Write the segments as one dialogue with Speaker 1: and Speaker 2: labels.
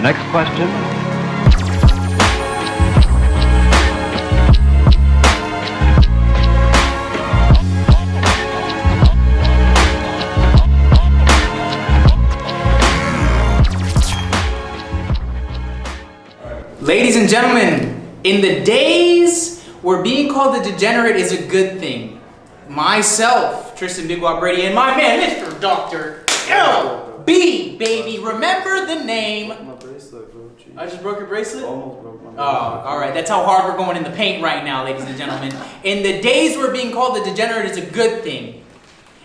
Speaker 1: next question.
Speaker 2: Ladies and gentlemen, in the days where being called a degenerate is a good thing, myself, Tristan Bigwa Brady, and my man, Mr. Dr. LB, baby, remember the name.
Speaker 3: My bracelet, bro. Jeez.
Speaker 2: I just broke your bracelet?
Speaker 3: Almost broke my bracelet.
Speaker 2: Oh, all right. That's how hard we're going in the paint right now, ladies and gentlemen. In the days where being called a degenerate is a good thing.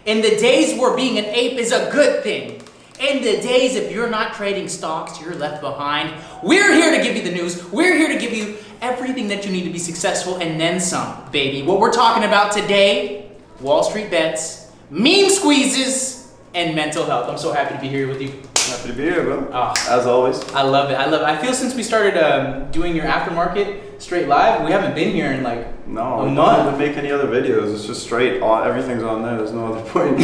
Speaker 2: In the days where being an ape is a good thing. In the days if you're not trading stocks, you're left behind. We're here to give you the news. We're here to give you everything that you need to be successful and then some, baby. What we're talking about today, Wall Street bets, meme squeezes, and mental health. I'm so happy to be here with you.
Speaker 3: Happy to be here, bro.
Speaker 2: Oh,
Speaker 3: as always.
Speaker 2: I love it. I love it. I feel since we started doing your aftermarket straight live, we haven't been here in like a
Speaker 3: we
Speaker 2: month.
Speaker 3: don't even make any other videos. It's just straight. Everything's on there. There's no other point.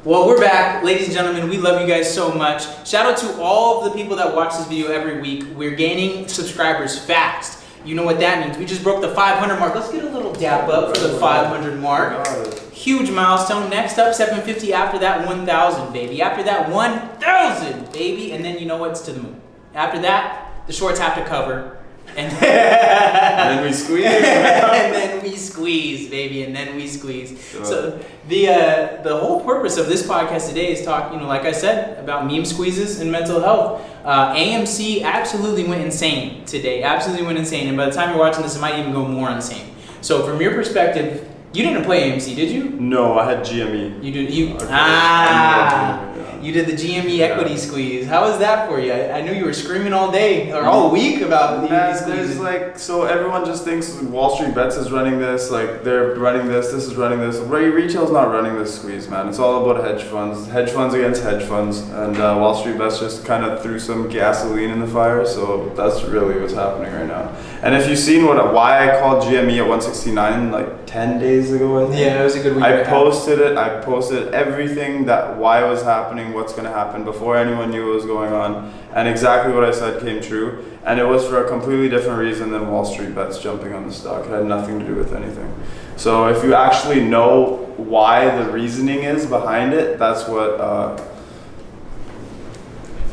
Speaker 2: Well, we're back, ladies and gentlemen. We love you guys so much. Shout out to all of the people that watch this video every week. We're gaining subscribers fast. You know what that means. We just broke the 500 mark. Let's get a little dap up for the 500 mark. Huge milestone. Next up, 750. After that, 1,000, baby. After that, 1,000, baby. And then you know what's to the moon. After that, the shorts have to cover. And
Speaker 3: then we squeeze.
Speaker 2: And then we squeeze, baby, and then we squeeze.
Speaker 3: Sure.
Speaker 2: So the whole purpose of this podcast today is talk, like I said, about meme squeezes and mental health. AMC absolutely went insane today. Absolutely went insane. And by the time you're watching this, it might even go more insane. So from your perspective, you didn't play AMC, did you?
Speaker 3: No, I had GME.
Speaker 2: You did.
Speaker 3: Okay.
Speaker 2: You did the GME equity squeeze. How was that for you? I knew you were screaming all day or all week about the squeeze.
Speaker 3: So everyone just thinks Wall Street Bets is running this, like they're running this is running this. Retail's not running this squeeze, man. It's all about hedge funds against hedge funds, and Wall Street Bets just kind of threw some gasoline in the fire. So that's really what's happening right now. And if you've seen why I called GME at 169 like 10 days ago, I think.
Speaker 2: Yeah, it was a good week.
Speaker 3: I posted it. I posted everything why it was happening, what's going to happen before anyone knew what was going on, and exactly what I said came true. And it was for a completely different reason than Wall Street Bets jumping on the stock. It had nothing to do with anything. So if you actually know why the reasoning is behind it, that's what.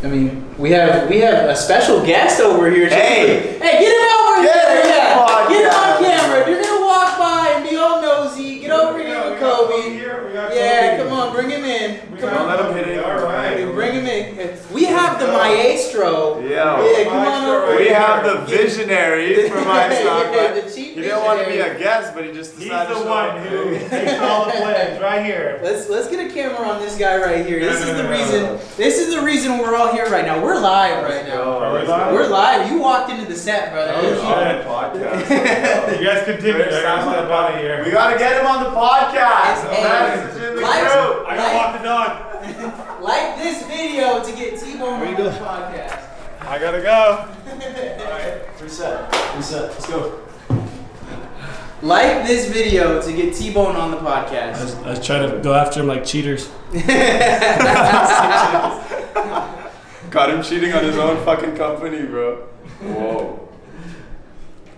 Speaker 2: I mean, we have a special guest over here.
Speaker 3: Hey,
Speaker 2: get him over here! Yeah, get him on
Speaker 3: yeah.
Speaker 2: camera. If you're gonna walk by and be all nosy, get over here with Kobe. Yeah, come on, bring him in. Come on,
Speaker 3: let him hit it. All right,
Speaker 2: bring him in. We have the maestro.
Speaker 3: Yeah,
Speaker 2: come on over.
Speaker 3: We have the visionary for my stock.
Speaker 2: The chief
Speaker 3: He didn't want to be a guest, but he just decided.
Speaker 4: He's the one who takes all the plays right here.
Speaker 2: Let's get a camera on this guy right here. This is the reason we're all here right now. We're live right now.
Speaker 4: Are we live?
Speaker 2: We're live. You walked into the set, brother.
Speaker 3: Podcast.
Speaker 4: You guys continue. I gotta step out of here.
Speaker 3: We gotta get him on the podcast.
Speaker 4: I gotta walk the dog.
Speaker 2: Like this video to get T-Bone on the podcast.
Speaker 4: I gotta go.
Speaker 3: Alright, reset. Let's go.
Speaker 2: Like this video to get T-Bone on the podcast.
Speaker 5: I was trying to go after him like cheaters.
Speaker 3: Got him cheating on his own fucking company, bro. Whoa.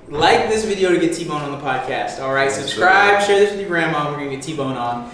Speaker 2: Like this video to get T-Bone on the podcast. All right, subscribe, share this with your grandma. We're gonna get T-Bone on.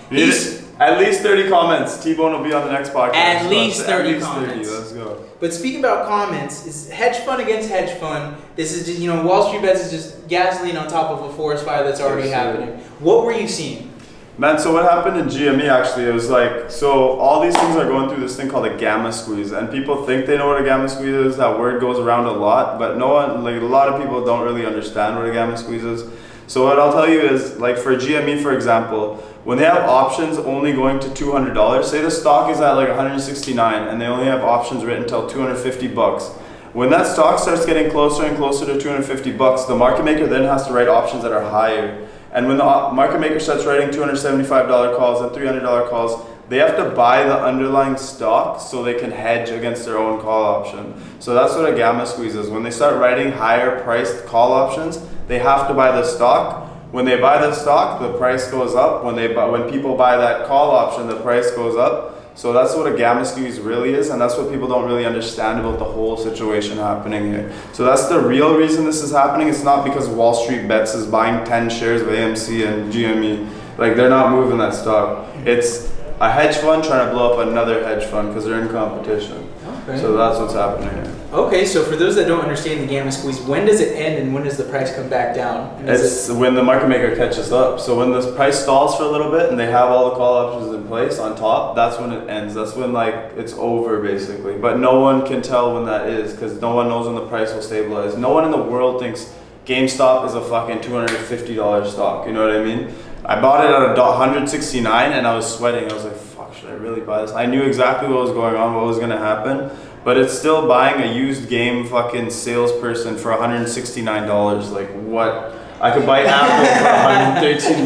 Speaker 3: At least 30 comments. T-Bone will be on the next podcast.
Speaker 2: At least 30 comments.
Speaker 3: 30. Let's go.
Speaker 2: But speaking about comments, it's hedge fund against hedge fund. This is just, Wall Street Bets is just gasoline on top of a forest fire that's already happening. What were you seeing?
Speaker 3: Man, so what happened in GME actually, it was like, so all these things are going through this thing called a gamma squeeze, and people think they know what a gamma squeeze is. That word goes around a lot, but no one, like a lot of people don't really understand what a gamma squeeze is. So what I'll tell you is, like for GME, for example, when they have options only going to $200, say the stock is at like 169 and they only have options written until 250 bucks. When that stock starts getting closer and closer to 250 bucks, the market maker then has to write options that are higher. And when the market maker starts writing $275 calls and $300 calls, they have to buy the underlying stock so they can hedge against their own call option. So that's what a gamma squeeze is. When they start writing higher priced call options, they have to buy the stock. When they buy the stock, the price goes up. When people buy that call option, the price goes up. So that's what a gamma squeeze really is, and that's what people don't really understand about the whole situation happening here. So that's the real reason this is happening. It's not because Wall Street Bets is buying 10 shares of AMC and GME. Like, they're not moving that stock. It's a hedge fund trying to blow up another hedge fund because they're in competition.
Speaker 2: Okay.
Speaker 3: So that's what's happening here.
Speaker 2: Okay, so for those that don't understand the gamma squeeze, when does it end and when does the price come back down? And
Speaker 3: It's when the market maker catches up. So when the price stalls for a little bit and they have all the call options in place on top, that's when it ends. That's when like it's over basically. But no one can tell when that is because no one knows when the price will stabilize. No one in the world thinks GameStop is a fucking $250 stock. You know what I mean? I bought it at $169 and I was sweating. I was like, fuck, should I really buy this? I knew exactly what was going on, what was gonna happen. But it's still buying a used game fucking salesperson for $169. Like what? I could buy Apple for $113.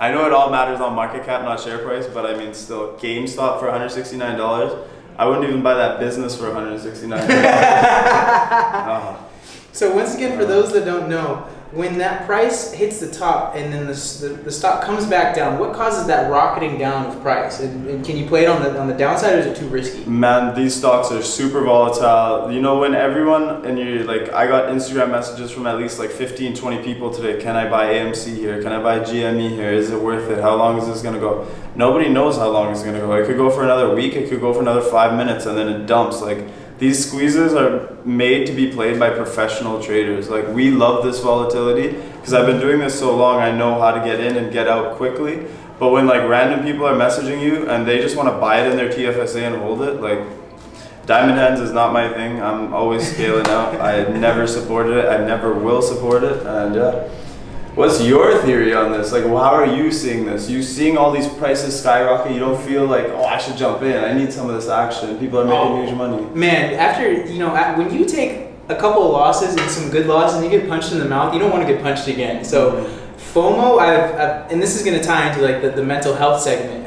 Speaker 3: I know it all matters on market cap, not share price, but I mean still GameStop for $169. I wouldn't even buy that business for $169.
Speaker 2: So once again, for those that don't know, when that price hits the top and then the stock comes back down, what causes that rocketing down of price? And can you play it on the downside, or is it too risky?
Speaker 3: Man, these stocks are super volatile. You know, when everyone and you like, I got Instagram messages from at least like 15, 20 people today. Can I buy AMC here? Can I buy GME here? Is it worth it? How long is this gonna go? Nobody knows how long it's gonna go. It could go for another week. It could go for another 5 minutes, and then it dumps. Like, these squeezes are made to be played by professional traders. Like, we love this volatility because I've been doing this so long. I know how to get in and get out quickly. But when like random people are messaging you and they just want to buy it in their TFSA and hold it, like, diamond hands is not my thing. I'm always scaling out. I never supported it. I never will support it. And yeah. What's your theory on this? Like, how are you seeing this? You seeing all these prices skyrocket? You don't feel like, oh, I should jump in. I need some of this action. People are making huge money.
Speaker 2: Man, after, you know, when you take a couple of losses and some good losses and you get punched in the mouth, you don't want to get punched again. So FOMO, and this is going to tie into like the mental health segment.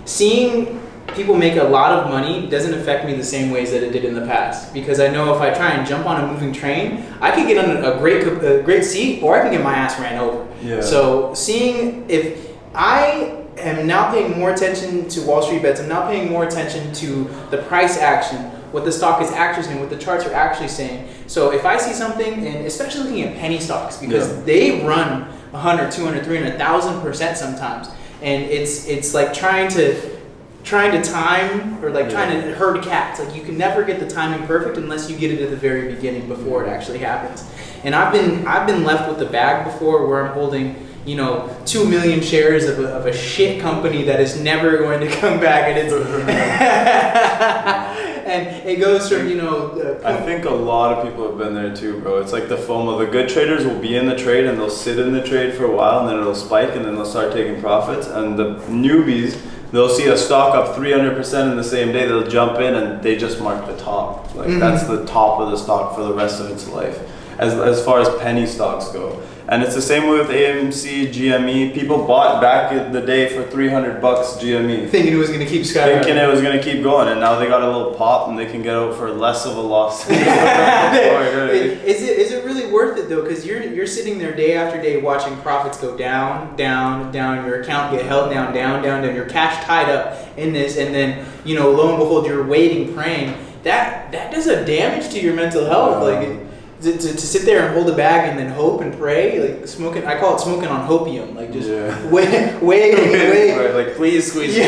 Speaker 2: Seeing people make a lot of money doesn't affect me the same ways that it did in the past, because I know if I try and jump on a moving train, I can get on a great seat, or I can get my ass ran over.
Speaker 3: Yeah.
Speaker 2: So seeing, if I am now paying more attention to Wall Street Bets, I'm now paying more attention to the price action, what the stock is actually saying, what the charts are actually saying. So if I see something, and especially looking at penny stocks, because they run 100, 200, 300, 1,000% sometimes, and it's like trying to time, or like trying to herd cats. Like, you can never get the timing perfect unless you get it at the very beginning before it actually happens. And I've been left with the bag before, where I'm holding, you know, 2 million shares of a shit company that is never going to come back, and it's and it goes from, you know.
Speaker 3: I think a lot of people have been there too, bro. It's like the FOMO. The good traders will be in the trade and they'll sit in the trade for a while, and then it'll spike, and then they'll start taking profits. And the newbies, they'll see a stock up 300% in the same day. They'll jump in and they just mark the top. Like, that's the top of the stock for the rest of its life, as far as penny stocks go. And it's the same way with AMC, GME. People bought back in the day for $300 GME.
Speaker 2: Thinking it was going to keep skyrocketing.
Speaker 3: Thinking it was going to keep going, and now they got a little pop and they can get out for less of a loss.
Speaker 2: Is it really worth it though? Because you're sitting there day after day watching profits go down, down, down. Your account get held down, down, down, down. Your cash tied up in this, and then, you know, lo and behold, you're waiting, praying. That does a damage to your mental health. Like, to sit there and hold a bag and then hope and pray, like smoking. I call it smoking on hopium. Like, just wait.
Speaker 3: Like, please squeeze me.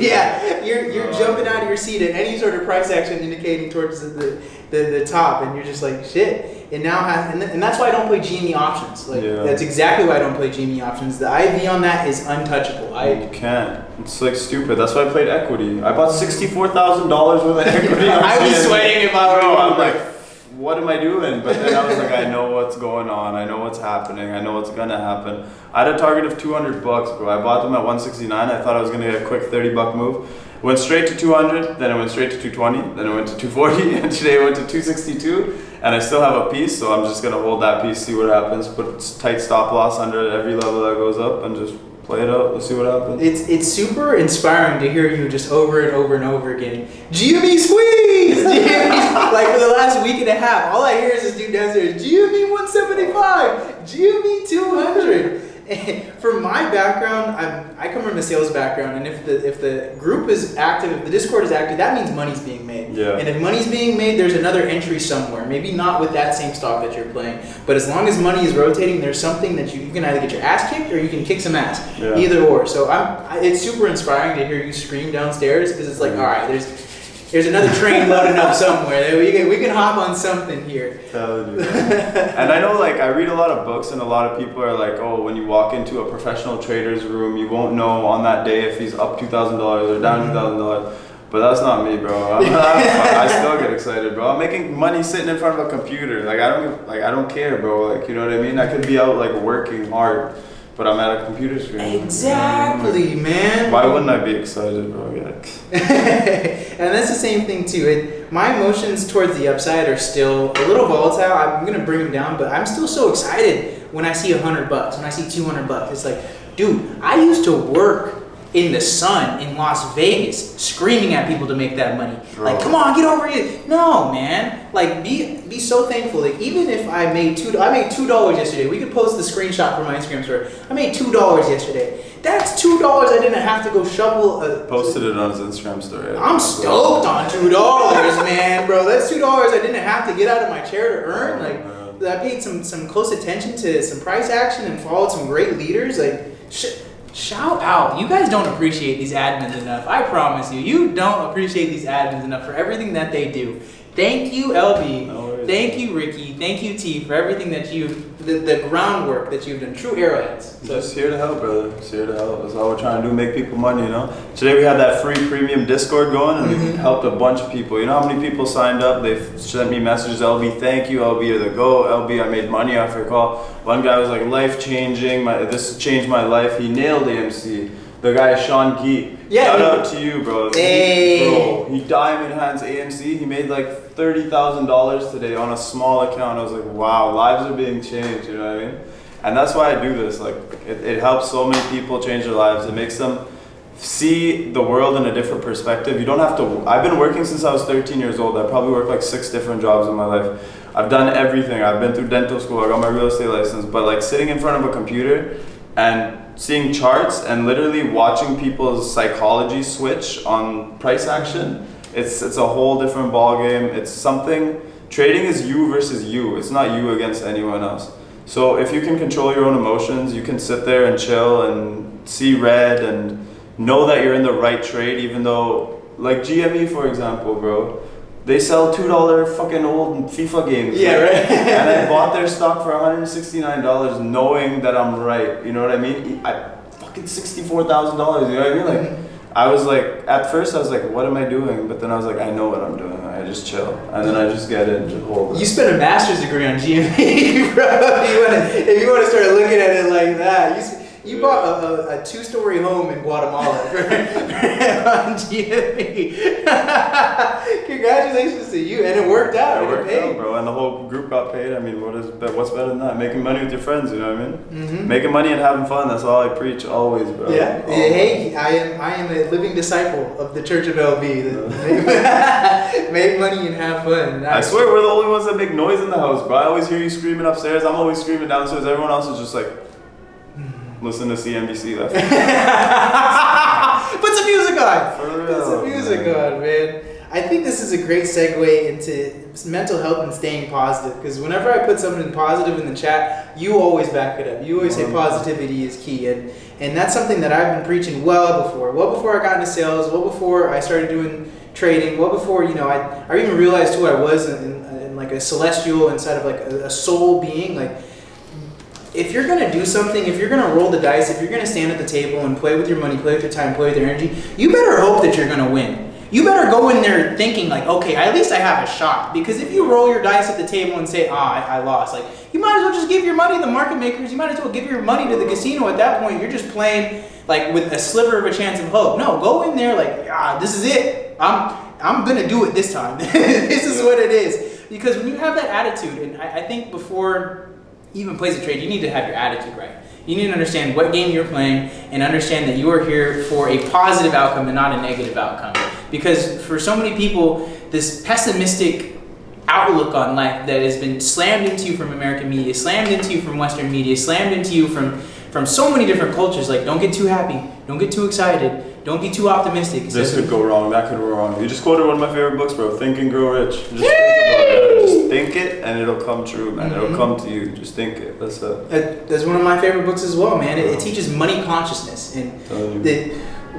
Speaker 2: Yeah. You're jumping out of your seat at any sort of price action indicating towards the top, and you're just like, shit. And now and that's why I don't play GME options. Like, that's exactly why I don't play GME options. The IV on that is untouchable.
Speaker 3: You can't. It's like stupid. That's why I played equity. I bought $64,000 worth of equity.
Speaker 2: I was sweating if I were you.
Speaker 3: I'm like, what am I doing? But then I was like, I know what's going on. I know what's happening. I know what's gonna happen. I had a target of $200, bro. I bought them at 169. I thought I was gonna get a quick $30 move. Went straight to 200, then it went straight to 220, then it went to 240, and today it went to 262. And I still have a piece, so I'm just gonna hold that piece, see what happens. Put tight stop loss under every level that goes up, and just play it out. Let's see what happens.
Speaker 2: It's super inspiring to hear you just over and over and over again. GME squeeze! GME, like for the last week and a half, all I hear is this dude downstairs, GME 175, GME 200. from my background, I come from a sales background, and if the group is active, if the Discord is active, that means money's being made.
Speaker 3: Yeah.
Speaker 2: And if money's being made, there's another entry somewhere. Maybe not with that same stock that you're playing, but as long as money is rotating, there's something that you can either get your ass kicked or you can kick some ass.
Speaker 3: Yeah.
Speaker 2: Either or. So it's super inspiring to hear you scream downstairs, because it's like, all right, there's another train loading up somewhere. We can hop on something here.
Speaker 3: Telling you, man. And I know, like, I read a lot of books, and a lot of people are like, oh, when you walk into a professional trader's room, you won't know on that day if he's up $2,000 or down $2,000. But that's not me, bro. I'm having fun. I still get excited, bro. I'm making money sitting in front of a computer. Like, I don't care, bro. Like, you know what I mean? I could be out, like, working hard, but I'm at a computer screen.
Speaker 2: Exactly, man.
Speaker 3: Why wouldn't I be excited, bro? Yeah.
Speaker 2: And that's the same thing too. My emotions towards the upside are still a little volatile. I'm gonna bring them down, but I'm still so excited when I see $100, when I see $200. It's like, dude, I used to work in the sun in Las Vegas, screaming at people to make that money.
Speaker 3: Bro.
Speaker 2: Like, come on, get over it. No, man. Like, be so thankful. Like, even if I made $2 yesterday. We could post the screenshot from my Instagram story. I made $2 yesterday. That's $2 I didn't have to go shovel.
Speaker 3: Posted it on his Instagram story.
Speaker 2: I'm stoked on $2, man, bro. That's $2 I didn't have to get out of my chair to earn. Like, I paid some close attention to some price action and followed some great leaders. Like, shout out. You guys don't appreciate these admins enough. I promise you. You don't appreciate these admins enough for everything that they do. Thank you, LB.
Speaker 3: No worries.
Speaker 2: Thank you, Ricky. Thank you, T, for everything that the groundwork that you've done. True arrowheads. So,
Speaker 3: Just here to help, brother. Just here to help. That's all we're trying to do, make people money, you know? Today we had that free premium Discord going, and we helped a bunch of people. You know how many people signed up? They've sent me messages, LB, thank you, LB, you're the go. LB, I made money off your call. One guy was like, life-changing. This changed my life. He nailed AMC. The guy, Sean Key.
Speaker 2: Yeah,
Speaker 3: shout out to you, bro.
Speaker 2: Hey.
Speaker 3: He diamond hands AMC. He made like $30,000 today on a small account. I was like, wow, lives are being changed, you know what I mean? And that's why I do this. Like, it helps so many people change their lives. It makes them see the world in a different perspective. You don't have to. I've been working since I was 13 years old. I probably worked like 6 different jobs in my life. I've done everything. I've been through dental school. I got my real estate license. But like sitting in front of a computer and seeing charts and literally watching people's psychology switch on price action, it's a whole different ball game. It's something. Trading is you versus you. It's not you against anyone else. So if you can control your own emotions, you can sit there and chill and see red and know that you're in the right trade, even though, like GME for example, bro, they sell $2 fucking old FIFA games.
Speaker 2: Yeah, right.
Speaker 3: And I bought their stock for $169 knowing that I'm right. You know what I mean? I fucking $64,000, you know what I mean? Like, I was like, at first I was like, what am I doing? But then I was like, I know what I'm doing. I just chill. And then I just get it and just hold it.
Speaker 2: You spent a master's degree on GME, bro. If you want to start looking at it like that, you bought a 2-story home in Guatemala on GME. Congratulations to you, and it worked out.
Speaker 3: It worked out, bro, and the whole group got paid. I mean, what's better than that? Making money with your friends, you know what I mean? Mm-hmm. Making money and having fun, that's all I preach always, bro.
Speaker 2: Yeah.
Speaker 3: Always.
Speaker 2: Hey, I am a living disciple of the Church of LB. Make money and have fun.
Speaker 3: I swear we're the only ones that make noise in the house, bro. I always hear you screaming upstairs. I'm always screaming downstairs. Everyone else is just like, listen to CNBC. That's
Speaker 2: Put some music on.
Speaker 3: For real,
Speaker 2: Put some music on, man. I think this is a great segue into mental health and staying positive, because whenever I put something positive in the chat, you always back it up. You always say positivity is key, and that's something that I've been preaching well before I got into sales, well before I started doing trading, well before, you know, I even realized who I was in like a celestial inside of like a soul being. Like, if you're gonna do something, if you're gonna roll the dice, if you're gonna stand at the table and play with your money, play with your time, play with your energy, you better hope that you're gonna win. You better go in there thinking like, okay, at least I have a shot. Because if you roll your dice at the table and say, I lost, like, you might as well just give your money to the market makers. You might as well give your money to the casino. At that point, you're just playing like with a sliver of a chance of hope. No, go in there like, this is it. I'm gonna do it this time. This is what it is. Because when you have that attitude, and I think before you even place a trade, you need to have your attitude right. You need to understand what game you're playing and understand that you are here for a positive outcome and not a negative outcome. Because for so many people, this pessimistic outlook on life that has been slammed into you from American media, slammed into you from Western media, slammed into you from from so many different cultures. Like, don't get too happy, don't get too excited, don't be too optimistic.
Speaker 3: This could go wrong, that could go wrong. You just quoted one of my favorite books, bro. Think and Grow Rich. Just think about it. Just think it, and it'll come true, man. It'll come to you. Just think it. That's it.
Speaker 2: That's one of my favorite books as well, man. It teaches money consciousness, and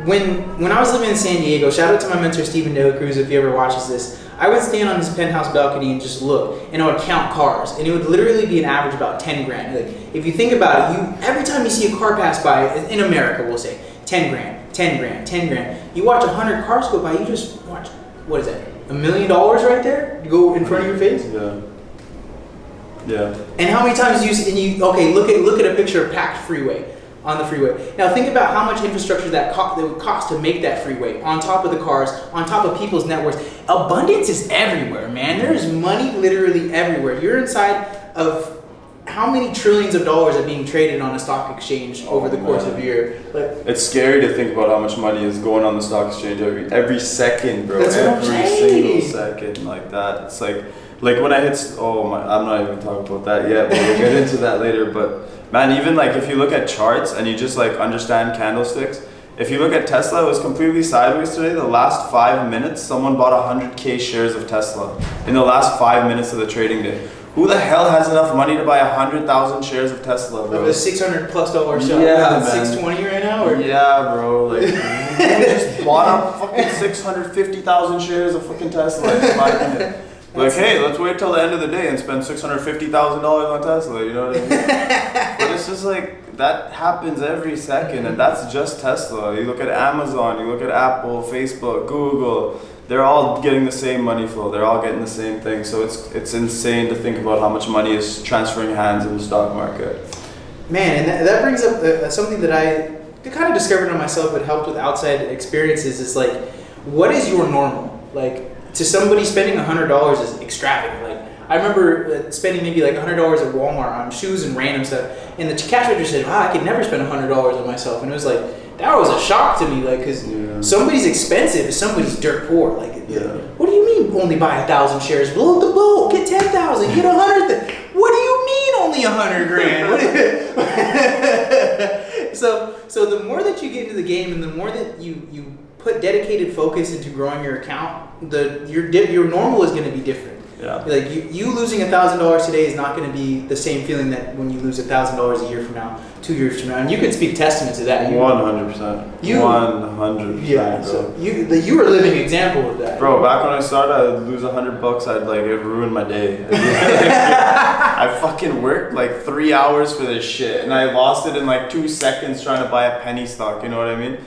Speaker 2: when I was living in San Diego, shout out to my mentor Stephen De La Cruz if he ever watches this. I would stand on his penthouse balcony and just look, and I would count cars, and it would literally be an average about 10 grand. Like, if you think about it, every time you see a car pass by in America, we'll say 10 grand, 10 grand, 10 grand. You watch 100 cars go by, you just watch, what is that? $1 million right there to go in front of your face.
Speaker 3: Yeah.
Speaker 2: And how many times look at a picture of packed freeway. On the freeway. Now think about how much infrastructure that would cost to make that freeway, on top of the cars, on top of people's networks. Abundance is everywhere, man. There is money literally everywhere. You're inside of how many trillions of dollars are being traded on a stock exchange over the course of a year.
Speaker 3: It's scary to think about how much money is going on the stock exchange every second, bro.
Speaker 2: That's
Speaker 3: every single second like that. It's like when I hit, I'm not even talking about that yet, but we'll get into that later. But man, even like if you look at charts and you just like understand candlesticks, if you look at Tesla, it was completely sideways today. The last 5 minutes, someone bought 100K shares of Tesla in the last 5 minutes of the trading day. Who the hell has enough money to buy 100,000 shares of Tesla, bro?
Speaker 2: Of a $600+ stock.
Speaker 3: Yeah, man.
Speaker 2: 620 right now? Or?
Speaker 3: Yeah, bro. Like, you just bought up fucking 650,000 shares of fucking Tesla in 5 minutes. Like, hey, let's wait till the end of the day and spend $650,000 on Tesla, you know what I mean? But it's just like, that happens every second, and that's just Tesla. You look at Amazon, you look at Apple, Facebook, Google, they're all getting the same money flow. They're all getting the same thing. So it's insane to think about how much money is transferring hands in the stock market.
Speaker 2: Man, and that brings up something that I kind of discovered on myself, but helped with outside experiences, is like, what is your normal? Like, to somebody, spending $100 is extravagant. Like, I remember spending maybe like $100 at Walmart on shoes and random stuff, and the cash register said, "Wow, I could never spend $100 on myself." And it was like, that was a shock to me, like, because somebody's expensive is somebody's dirt poor. Like, what do you mean only buy 1,000 shares? Blow the boat, get 10,000, get 100. What do you mean only 100 grand? So the more that you get into the game, and the more that you put dedicated focus into growing your account, your normal is going to be different.
Speaker 3: Yeah.
Speaker 2: Like you losing $1,000 today is not going to be the same feeling that when you lose $1,000 a year from now, 2 years from now, and you could speak testament to that.
Speaker 3: 100%. 100%.
Speaker 2: Yeah.
Speaker 3: Bro.
Speaker 2: So you were a living example of that.
Speaker 3: Bro, back when I started, I'd lose $100. I'd like, it ruined my day. I fucking worked like 3 hours for this shit, and I lost it in like 2 seconds trying to buy a penny stock. You know what I mean?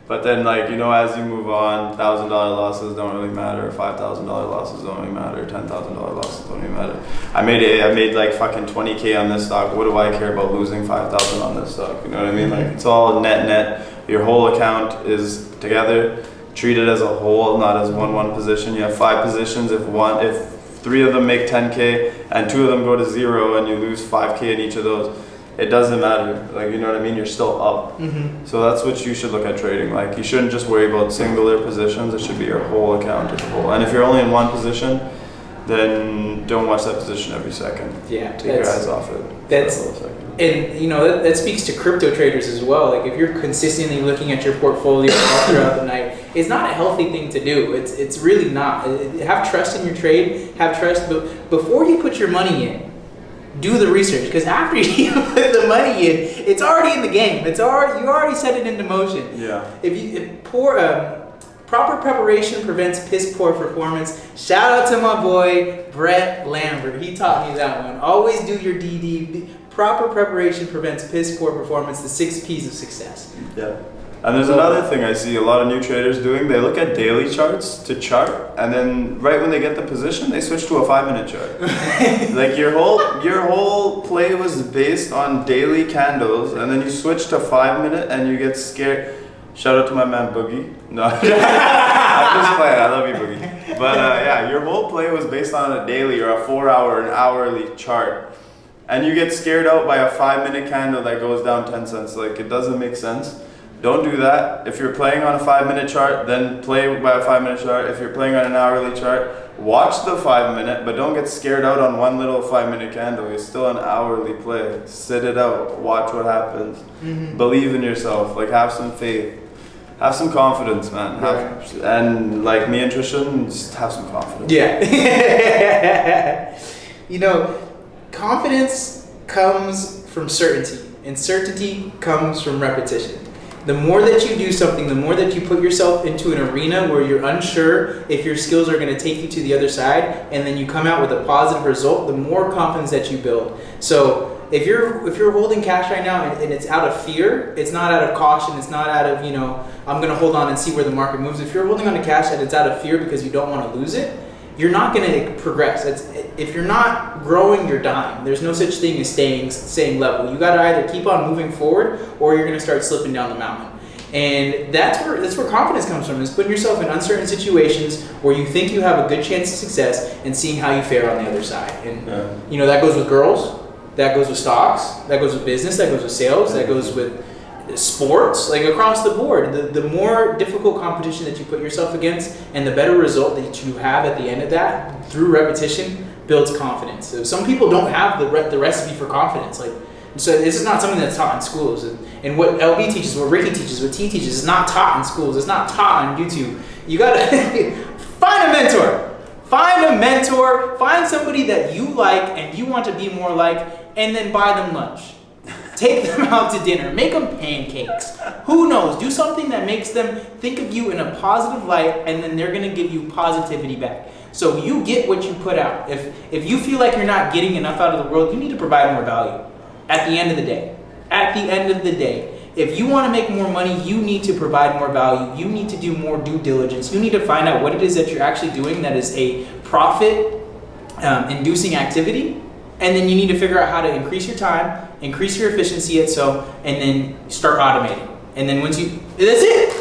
Speaker 3: But then, like, you know, as you move on, $1,000 losses don't really matter. $5,000 losses don't really matter. $10,000 losses don't really matter. I made like fucking 20K on this stock. What do I care about losing 5,000 on this stock? You know what I mean? Like, it's all net. Your whole account is together. Treat it as a whole, not as one position. You have 5 positions. If 3 of them make 10K and 2 of them go to 0, and you lose 5K in each of those, it doesn't matter. Like, you know what I mean? You're still up. So that's what you should look at trading. Like, you shouldn't just worry about singular positions. It should be your whole account as a whole. And if you're only in one position, then don't watch that position every second.
Speaker 2: Yeah,
Speaker 3: take your eyes off it.
Speaker 2: And you know that speaks to crypto traders as well. Like, if you're consistently looking at your portfolio all throughout the night, it's not a healthy thing to do. It's really not. Have trust in your trade. Have trust, but before you put your money in, do the research, because after you put the money in, it's already in the game. You already set it into motion.
Speaker 3: Yeah.
Speaker 2: Proper preparation prevents piss poor performance. Shout out to my boy Brett Lambert. He taught me that one. Always do your DD. Proper preparation prevents piss poor performance. The 6 P's of success.
Speaker 3: Yeah. And there's another thing I see a lot of new traders doing. They look at daily charts to chart, and then right when they get the position, they switch to a 5-minute chart. Like, your whole play was based on daily candles, and then you switch to 5-minute, and you get scared. Shout out to my man Boogie. No, I'm just playing. I love you, Boogie. But yeah, your whole play was based on a daily or a 4-hour, an hourly chart, and you get scared out by a 5-minute candle that goes down 10 cents. Like, it doesn't make sense. Don't do that. If you're playing on a 5-minute chart, then play by a 5-minute chart. If you're playing on an hourly chart, watch the 5-minute, but don't get scared out on one little 5-minute candle. It's still an hourly play. Sit it out. Watch what happens. Believe in yourself. Like, have some faith. Have some confidence, man. And like me and Trishan, just have some confidence.
Speaker 2: Yeah. You know, confidence comes from certainty, and certainty comes from repetition. The more that you do something, the more that you put yourself into an arena where you're unsure if your skills are going to take you to the other side, and then you come out with a positive result, the more confidence that you build. So if you're holding cash right now and it's out of fear, it's not out of caution, it's not out of, you know, I'm going to hold on and see where the market moves. If you're holding on to cash and it's out of fear because you don't want to lose it, you're not going to progress. If you're not growing, you're dying. There's no such thing as staying same level. You got to either keep on moving forward or you're going to start slipping down the mountain. And that's where confidence comes from, is putting yourself in uncertain situations where you think you have a good chance of success and seeing how you fare on the other side. And you know, that goes with girls, that goes with stocks, that goes with business, that goes with sales, that goes with sports, like across the board. The more difficult competition that you put yourself against and the better result that you have at the end of that through repetition builds confidence. So some people don't have the recipe for confidence. Like, so this is not something that's taught in schools. And what LB teaches, what Ricky teaches, what T teaches is not taught in schools. It's not taught on YouTube. You gotta find a mentor. Find a mentor. Find somebody that you like and you want to be more like, and then buy them lunch. Take them out to dinner. Make them pancakes. Who knows? Do something that makes them think of you in a positive light, and then they're going to give you positivity back. So you get what you put out. If you feel like you're not getting enough out of the world, you need to provide more value at the end of the day. At the end of the day. If you want to make more money, you need to provide more value. You need to do more due diligence. You need to find out what it is that you're actually doing that is a profit-inducing activity. And then you need to figure out how to increase your time, increase your efficiency and then start automating. And then once you, that's it.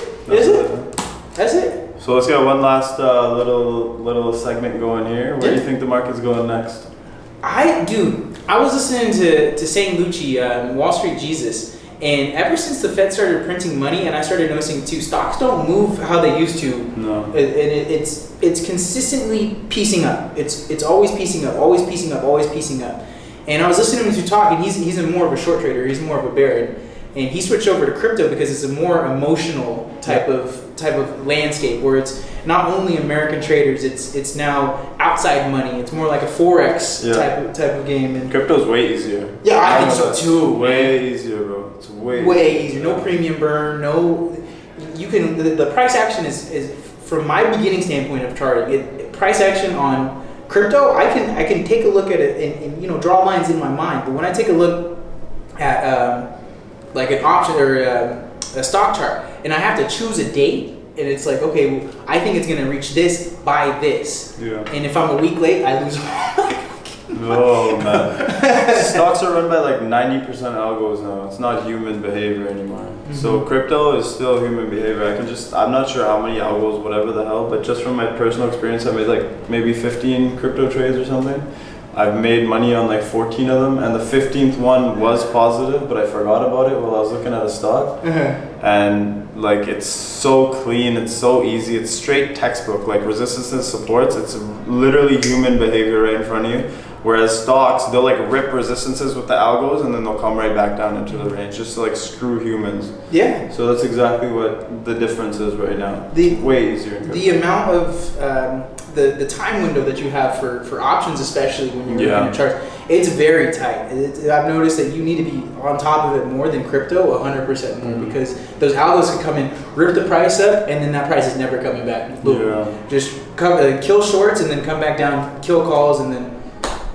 Speaker 2: That's it.
Speaker 3: So let's get one last little segment going here. Where do you think the market's going next?
Speaker 2: I was listening to St. Lucci, Wall Street Jesus, and ever since the Fed started printing money, and I started noticing too, stocks don't move how they used to.
Speaker 3: No.
Speaker 2: And it's consistently piecing up. It's always piecing up, always piecing up, always piecing up. And I was listening to him talk, and he's more of a short trader. He's more of a bear, and he switched over to crypto because it's a more emotional type of landscape where it's not only American traders, it's now outside money. It's more like a forex type of game. And
Speaker 3: crypto's way easier.
Speaker 2: Yeah, I think so too.
Speaker 3: Way easier, bro. It's
Speaker 2: way easier. No premium burn. You can the price action is from my beginning standpoint of charting. Price action on crypto, I can take a look at it and you know, draw lines in my mind. But when I take a look at like an option or a stock chart, and I have to choose a date, and it's like, okay, well, I think it's gonna reach this by this.
Speaker 3: Yeah.
Speaker 2: And if I'm a week late, I lose.
Speaker 3: Oh man. Stocks are run by like 90% algos now. It's not human behavior anymore. Mm-hmm. So crypto is still human behavior. I'm not sure how many algos, whatever the hell, but just from my personal experience, I made like maybe 15 crypto trades or something. I've made money on like 14 of them, and the 15th one was positive, but I forgot about it while I was looking at a stock. And like, it's so clean, it's so easy, it's straight textbook, like resistance and supports. It's literally human behavior right in front of you. Whereas stocks, they'll like rip resistances with the algos, and then they'll come right back down into the range just to like screw humans.
Speaker 2: Yeah.
Speaker 3: So that's exactly what the difference is right now. Way easier.
Speaker 2: The amount of the time window that you have for options, especially when you're looking at charts, it's very tight. I've noticed that you need to be on top of it more than crypto, 100% more, because those algos can come in, rip the price up, and then that price is never coming back. Boom.
Speaker 3: Yeah.
Speaker 2: Just kill shorts and then come back down, kill calls, and then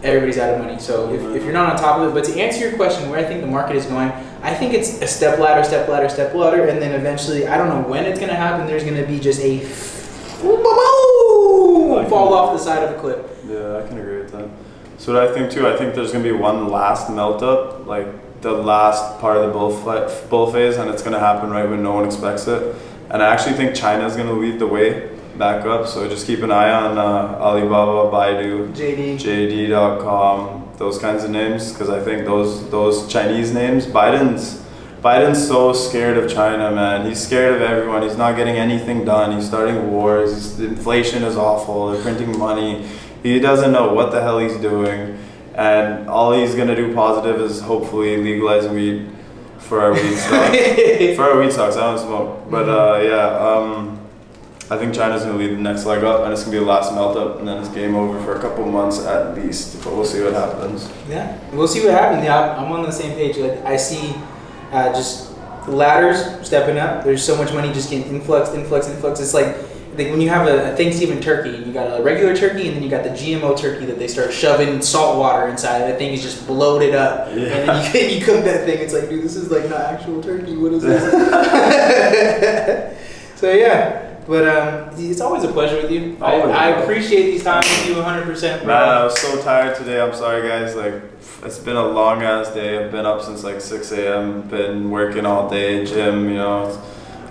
Speaker 2: everybody's out of money. So if you're not on top of it, but to answer your question, where I think the market is going, I think it's a step ladder, and then eventually, I don't know when it's going to happen, there's going to be just a fall off the side of a cliff.
Speaker 3: Yeah, I can agree with that. So what I think too, I think there's going to be one last melt up, like the last part of the bull phase, and it's going to happen right when no one expects it. And I actually think China is going to lead the way back up, so just keep an eye on Alibaba, Baidu, JD.com, those kinds of names, because I think those Chinese names, Biden's Biden's so scared of China, man. He's scared of everyone. He's not getting anything done. He's starting wars. The inflation is awful. They're printing money. He doesn't know what the hell he's doing. And all he's gonna do positive is hopefully legalize weed for our weed stocks. For our weed stocks, I don't smoke. But I think China's gonna lead the next leg up, and it's gonna be the last melt up, and then it's game over for a couple months at least. But we'll see what happens.
Speaker 2: Yeah, we'll see what happens. Yeah, I'm on the same page. Like, I see just the ladders stepping up. There's so much money just getting influx. It's like when you have a Thanksgiving turkey, you got a regular turkey, and then you got the GMO turkey that they start shoving salt water inside. That thing is just bloated up, and then you cook that thing. It's like, dude, this is like not actual turkey. What is this? So yeah. But it's always a pleasure with you. I appreciate these times with you 100%, bro.
Speaker 3: Man, I was so tired today. I'm sorry, guys. Like, it's been a long ass day. I've been up since like 6 a.m. Been working all day, gym. You know,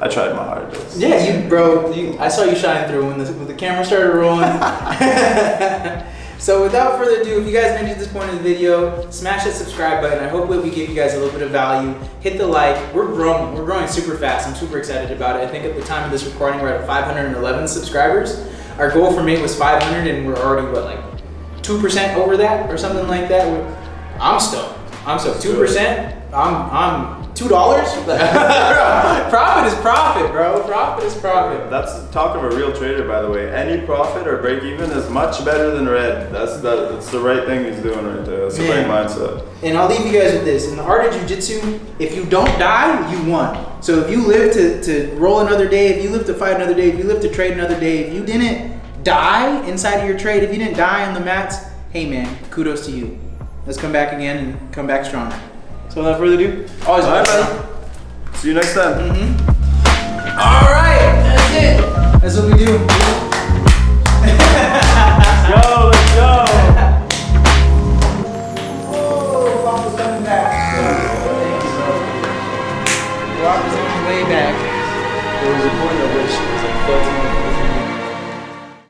Speaker 3: I tried my hardest.
Speaker 2: Yeah, I saw you shine through when the camera started rolling. So without further ado, if you guys made it to this point in the video, smash that subscribe button. I hope that we give you guys a little bit of value. Hit the like. We're growing super fast. I'm super excited about it. I think at the time of this recording, we're at 511 subscribers. Our goal for me was 500, and we're already, what, like 2% over that or something like that? I'm stoked. 2%. I'm $2. Profit is profit, bro. Profit is profit.
Speaker 3: That's the talk of a real trader, by the way. Any profit or break even is much better than red. That's the right thing he's doing right there. That's the right mindset.
Speaker 2: And I'll leave you guys with this. In the art of jiu-jitsu, if you don't die, you won. So if you live to roll another day, if you live to fight another day, if you live to trade another day, if you didn't die inside of your trade, if you didn't die on the mats, hey man, kudos to you. Let's come back again and come back stronger. So without further ado, always
Speaker 3: all right, man. See you next time.
Speaker 2: All right.